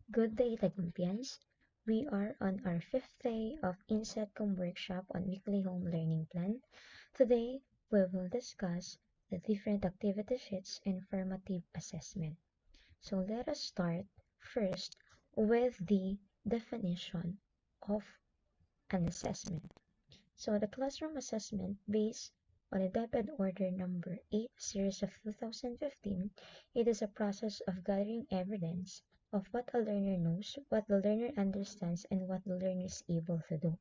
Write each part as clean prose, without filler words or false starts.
Good day, Tagumpians. We are on our 5th day of INSETCOM workshop on weekly home learning plan. Today, we will discuss the different activity sheets and formative assessment. So let us start first with the definition of an assessment. So the classroom assessment based on a DepEd Order number 8 series of 2015, it is a process of gathering evidence of what a learner knows, what the learner understands, and what the learner is able to do.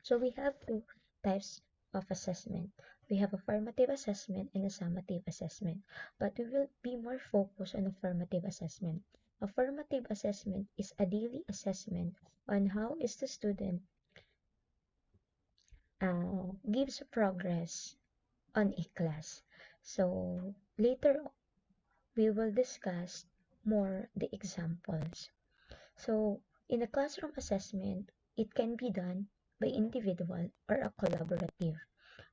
So we have two types of assessment. We have a formative assessment and a summative assessment, but we will be more focused on a formative assessment. A formative assessment is a daily assessment on how is the student gives progress on a class. So later we will discuss more the examples. So in a classroom assessment, it can be done by individual or a collaborative.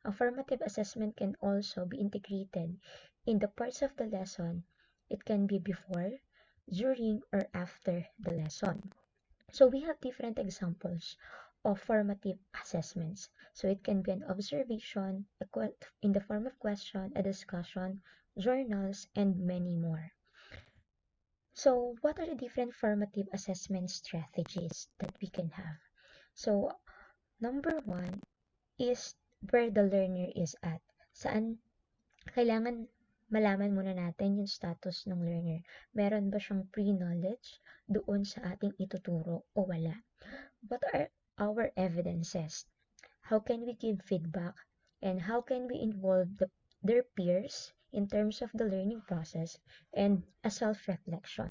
A formative assessment can also be integrated in the parts of the lesson. It can be before, during, or after the lesson. So we have different examples of formative assessments. So it can be an observation, in the form of question, a discussion, journals, and many more. So what are the different formative assessment strategies that we can have? So number one is where the learner is at. Saan kailangan malaman muna natin yung status ng learner. Meron ba siyang pre-knowledge doon sa ating ituturo o wala? What are our evidences? How can we give feedback? And how can we involve their peers in terms of the learning process and a self-reflection?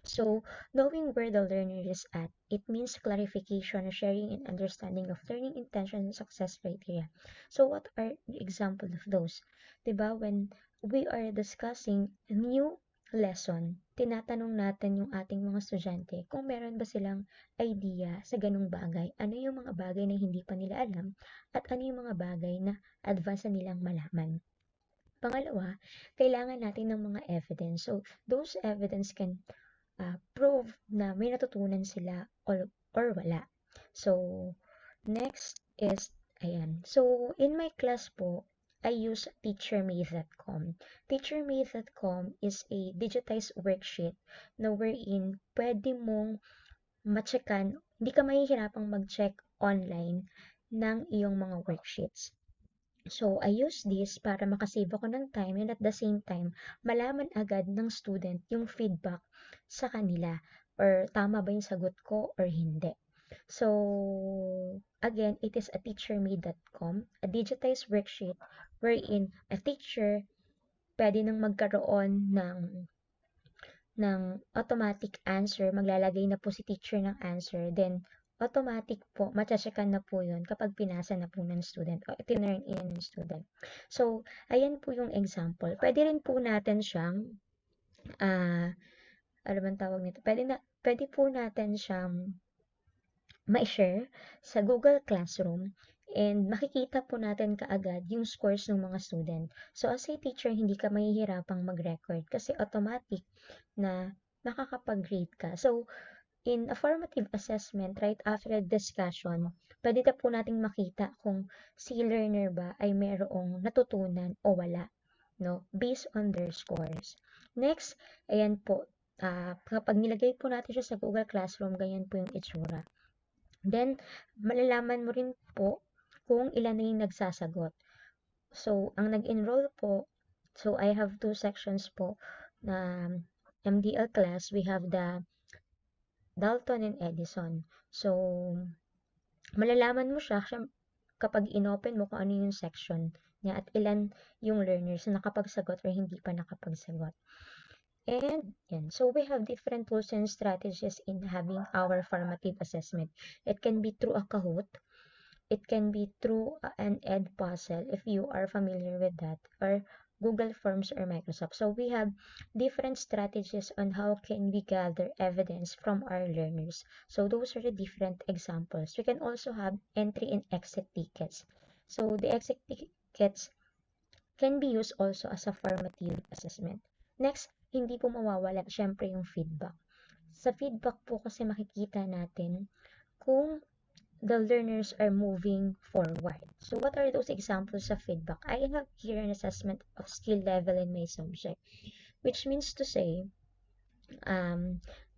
So, knowing where the learner is at, it means clarification, sharing, and understanding of learning intention and success criteria. So, what are the examples of those? Diba, when we are discussing a new lesson, tinatanong natin yung ating mga estudyante kung meron ba silang idea sa ganung bagay. Ano yung mga bagay na hindi pa nila alam at ano yung mga bagay na advance na nilang malaman. Pangalawa, kailangan natin ng mga evidence. So, those evidence can prove na may natutunan sila or wala. So, next is, ayan. So, in my class po, I use teachermade.com. Teachermade.com is a digitized worksheet na wherein pwede mong matcheckan, hindi ka mahihirapang mag-check online ng iyong mga worksheets. So, I use this para makasave ako ng time and at the same time, malaman agad ng student yung feedback sa kanila or tama ba yung sagot ko or hindi. So, again, it is a teachermade.com, a digitized worksheet wherein a teacher pwede nang magkaroon ng automatic answer, maglalagay na po si teacher ng answer, then automatic po, matsatsakan na po yun kapag pinasa na po ng student o tinurn in ng student. So, ayan po yung example. Pwede rin po natin siyang, ano bang tawag nito? Pwede po natin siyang ma-share sa Google Classroom and makikita po natin kaagad yung scores ng mga student. So, as a teacher, hindi ka mahihirapang mag-record kasi automatic na nakakapag-grade ka. So, in a formative assessment, right after the discussion, pwede na po nating makita kung si learner ba ay mayroong natutunan o wala, no? Based on their scores. Next, ayan po, kapag nilagay po natin siya sa Google Classroom, ganyan po yung itsura. Then, malalaman mo rin po kung ilan na yung nagsasagot. So, ang nag-enroll po, so I have two sections po na MDL class. We have the Dalton and Edison. So, malalaman mo siya kapag inopen mo kung ano yung section niya at ilan yung learners na nakapagsagot or hindi pa nakapagsagot. And yan. So we have different tools and strategies in having our formative assessment. It can be through a Kahoot. It can be through an Edpuzzle if you are familiar with that, or Google Forms or Microsoft. So we have different strategies on how can we gather evidence from our learners. So those are the different examples. We can also have entry and exit tickets. So the exit tickets can be used also as a formative assessment. Next, hindi po mawawala syempre yung feedback. Sa feedback po kasi makikita natin kung the learners are moving forward. So what are those examples of feedback? I have here an assessment of skill level in my subject, which means to say,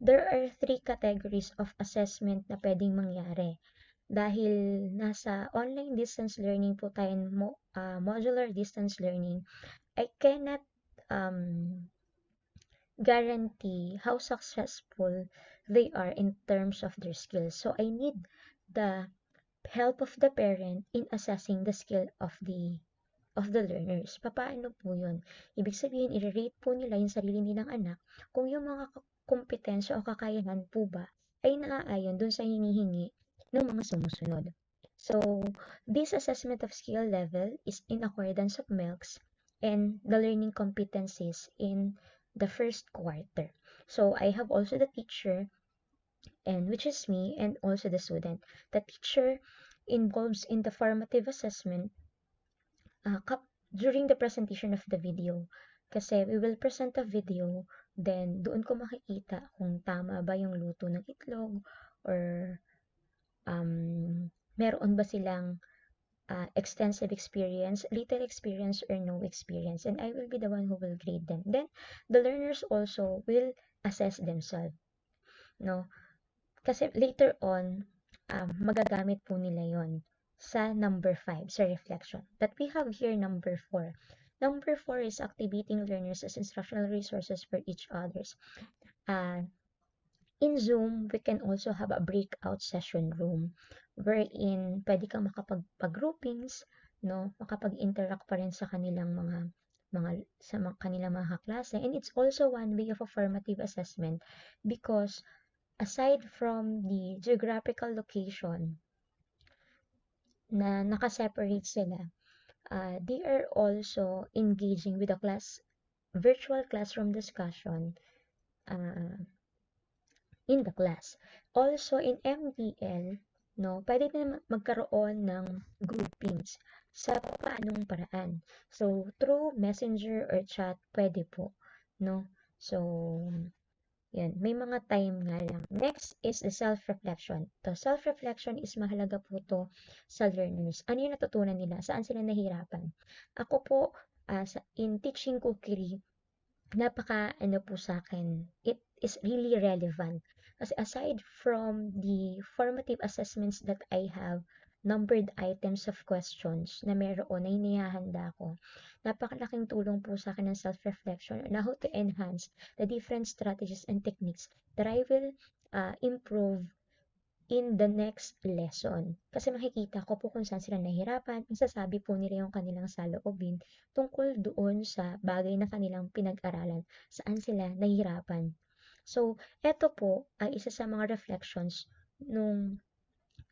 there are 3 categories of assessment na pwedeng mangyari. Dahil nasa online distance learning po tayo, modular distance learning, I cannot guarantee how successful they are in terms of their skills. So I need the help of the parent in assessing the skill of the learners. Papaano po yun? Ibig sabihin, i-rate po nila yung sarili nilang anak kung yung mga kompetensya o kakayahan po ba ay naaayon dun sa hinihingi ng mga sumusunod. So, this assessment of skill level is in accordance of MELCs and the learning competencies in the first quarter. So, I have also the teacher, and which is me, and also the student. The teacher involves in the formative assessment during the presentation of the video. Kasi we will present a video, then doon ko makikita kung tama ba yung luto ng itlog, or meron ba silang extensive experience, little experience, or no experience. And I will be the one who will grade them. Then, the learners also will assess themselves. No? Kasi later on, magagamit po nila yon sa number 5, sa reflection. But we have here number 4. Number 4 is activating learners as instructional resources for each others. In Zoom, we can also have a breakout session room wherein pwede kang makapag-groupings, no? Makapag-interact pa rin sa kanilang kanilang mga klase. And it's also one way of a formative assessment because aside from the geographical location na nakaseparate sila, they are also engaging with a virtual classroom discussion in the class. Also, in MDL, no, pwede na magkaroon ng groupings sa paanong paraan. So, through messenger or chat, pwede po, no? So, yan, may mga time nga lang. Next is the self-reflection. The self-reflection is mahalaga po to sa learners. Ano yung natutunan nila? Saan sila nahirapan? Ako po, in teaching cookery, po sa akin, it is really relevant. Kasi aside from the formative assessments that I have, numbered items of questions na meron na hinihahanda ko, napakalaking tulong po sa akin ng self-reflection on how to enhance the different strategies and techniques that I will improve in the next lesson. Kasi makikita ko po kung saan sila nahihirapan, masasabi po nila yung kanilang saloobin tungkol doon sa bagay na kanilang pinag-aralan, saan sila nahihirapan. So, eto po ay isa sa mga reflections nung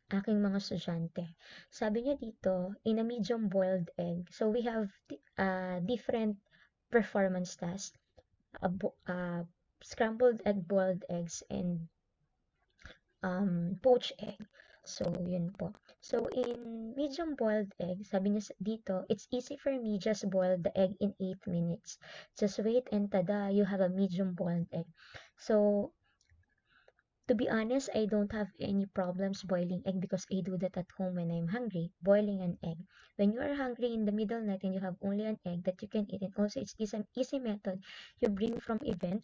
aking mga estudyante. Sabi niya dito, in a medium boiled egg, so we have different performance tasks, scrambled egg, boiled eggs, and poached egg. So, yun po. So, in medium boiled egg, sabi niya dito, it's easy for me, just boil the egg in 8 minutes. Just wait and tada, you have a medium boiled egg. So, to be honest, I don't have any problems boiling egg because I do that at home when I'm hungry, boiling an egg. When you are hungry in the middle night and you have only an egg that you can eat, and also it's an easy method you bring from event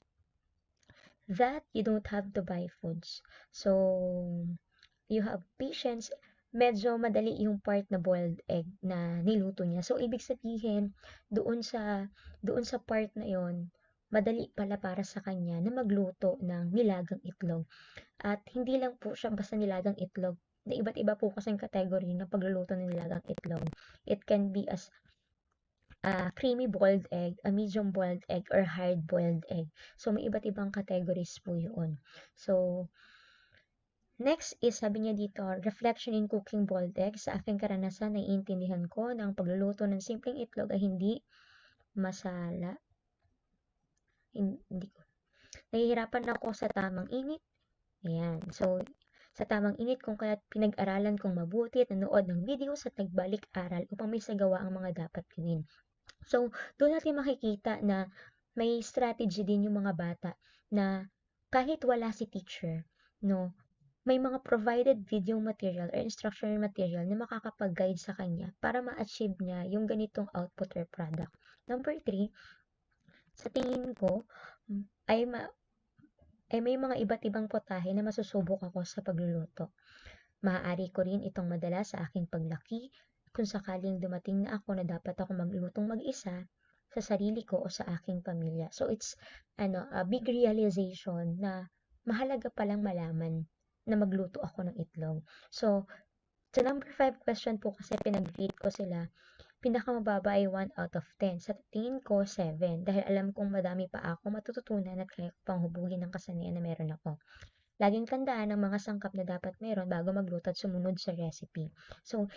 that you don't have to buy foods. So, you have patience. Medyo madali yung part na boiled egg na niluto niya. So, ibig sabihin, doon sa part na yon, madali pala para sa kanya na magluto ng nilagang itlog. At hindi lang po siya basta nilagang itlog. Na iba't iba po kasing category ng pagluluto ng nilagang itlog. It can be as creamy boiled egg, a medium boiled egg, or hard boiled egg. So, may iba't ibang categories po yun. So, next is, sabi niya dito, reflection in cooking boiled egg. Sa aking karanasan, naiintindihan ko na ang pagluluto ng simpleng itlog ay hindi masala. Hindi ko. Nahihirapan ako sa tamang init. Ayan. So, sa tamang init kung kaya't pinag-aralan kong mabuti at nanood ng videos at nagbalik-aral upang may sagawa ang mga dapat gawin. So, doon natin makikita na may strategy din yung mga bata na kahit wala si teacher, no, may mga provided video material or instructional material na makakapag-guide sa kanya para ma-achieve niya yung ganitong output or product. Number 3, sa tingin ko, ay, may mga iba't ibang putahe na masusubok ako sa pagluluto. Maaari ko rin itong madala sa aking paglaki kung sakaling dumating na ako na dapat ako maglutong mag-isa sa sarili ko o sa aking pamilya. So it's a big realization na mahalaga palang malaman na magluto ako ng itlog. So sa number 5 question po kasi pinag-rate ko sila, pinakamababa ay 1 out of 10. Sa tingin ko 7 dahil alam kong madami pa ako matututunan at kaya ko pang hubugin ng kasanayan na meron ako. Laging tandaan ang mga sangkap na dapat meron bago magluto at sumunod sa recipe. So,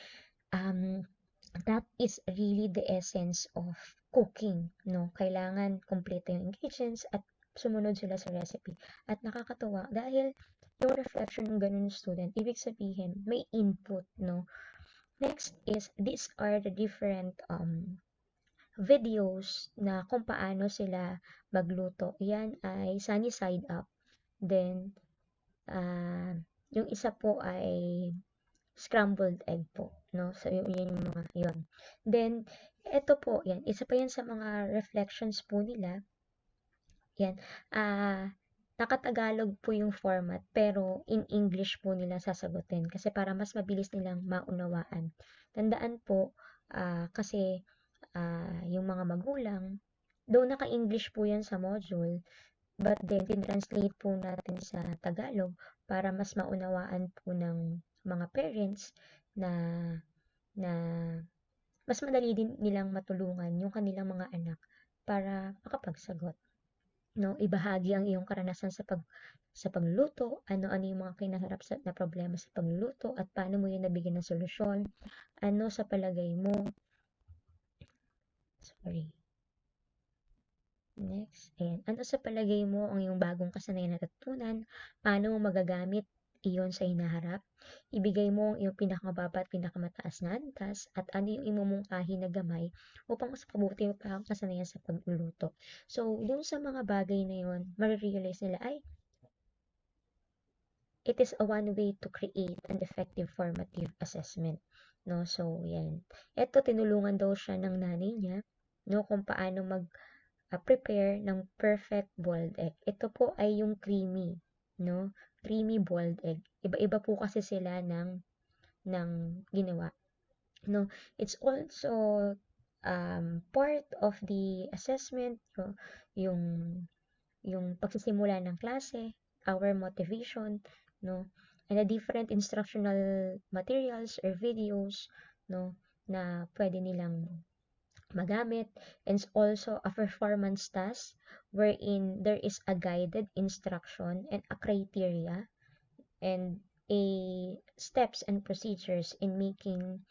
that is really the essence of cooking, no? Kailangan kumpleto yung ingredients at sumunod sila sa recipe. At nakakatuwa dahil yung reflection ng ganun student, ibig sabihin, may input, no? Next is, these are the different videos na kung paano sila magluto. Yan ay sunny side up. Then, yung isa po ay scrambled egg po, no? So, yun yung mga yun. Then, ito po, yan. Isa pa yan sa mga reflections po nila. Yan. Nakatagalog po yung format, pero in English po nila sasagutin kasi para mas mabilis nilang maunawaan. Tandaan po, kasi yung mga magulang, though naka-English po yan sa module, but then, tin-translate po natin sa Tagalog para mas maunawaan po ng mga parents na mas madali din nilang matulungan yung kanilang mga anak para makapagsagot. No, ibahagi ang iyong karanasan sa pagluto, ano yung mga kinaharap na problema sa pagluto at paano mo yun nabigyan ng solusyon. Ano sa palagay mo? Next, ayan. Ano sa palagay mo ang iyong bagong kasanayan na natutunan? Paano mo magagamit iyon sa hinaharap? Ibigay mo ang iyong pinakamababa at pinakamataas na antas at ano yung imumungkahi na gamay upang mas pabuti pa ang kasanayan sa pagluluto. So, dun sa mga bagay na yun, marirealize nila, ay, it is a one way to create an effective formative assessment. No? So, yan. Ito, tinulungan daw siya ng nanay niya, no, kung paano prepare ng perfect boiled egg. Ito po ay yung creamy, no? Creamy boiled egg. Iba-iba po kasi sila ng ginawa, no? It's also part of the assessment, no? yung pagsisimula ng klase, our motivation, no? And the different instructional materials or videos, no, na pwede nilang magamit, and also a performance task wherein there is a guided instruction and a criteria and a steps and procedures in making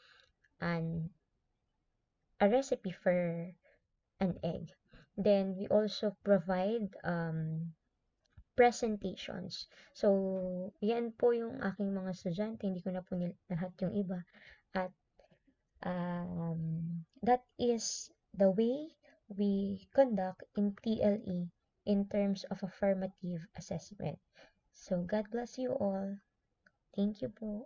a recipe for an egg. Then we also provide presentations. So, yan po yung aking mga estudyante, hindi ko na po lahat yung iba. At that is the way we conduct in TLE in terms of affirmative assessment. So, God bless you all. Thank you po.